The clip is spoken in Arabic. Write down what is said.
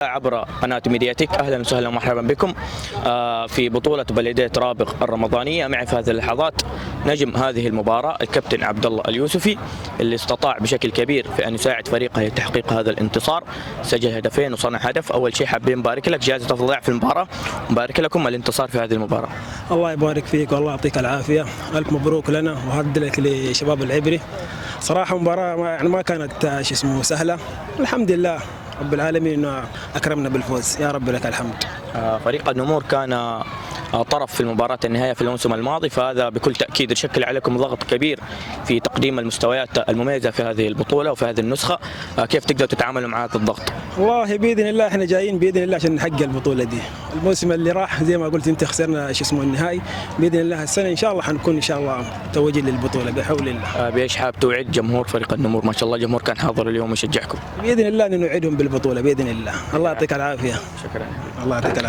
عبر قناة ميدياتك. أهلا وسهلا ومرحبا بكم في بطولة بلدية رابغ الرمضانية. معي في هذه اللحظات نجم هذه المباراة الكابتن عبد الله اليوسفي، اللي استطاع بشكل كبير في أن يساعد فريقه لتحقيق هذا الانتصار. سجل هدفين وصنع هدف. أول شيء حابين نبارك لك جائزة أفضل لاعب في المباراة، نبارك لكم الانتصار في هذه المباراة. الله يبارك فيك والله يعطيك العافية، ألف مبروك لنا وهارد لك لشباب العبري. صراحة مباراة يعني ما كانت سهلة، الحمد لله رب العالمين انه اكرمنا بالفوز، يا رب لك الحمد. فريق النمور كان طرف في المباراة النهائية في الموسم الماضي، فهذا بكل تأكيد يشكل عليكم ضغط كبير في تقديم المستويات المميزة في هذه البطولة وفي هذه النسخة. كيف تقدروا تتعاملوا مع هذا الضغط؟ والله بإذن الله احنا جايين بإذن الله عشان نحقق البطولة دي. الموسم اللي راح زي ما قلت انت خسرنا النهائي، بإذن الله السنة ان شاء الله حنكون ان شاء الله متوجين للبطولة بحول الله. بايش حاب توعد جمهور فريق النمور؟ ما شاء الله الجمهور كان حاضر اليوم يشجعكم. بإذن الله نوعدهم بالبطولة بإذن الله. الله يعطيك العافية. شكرا. الله يعطيك العافية.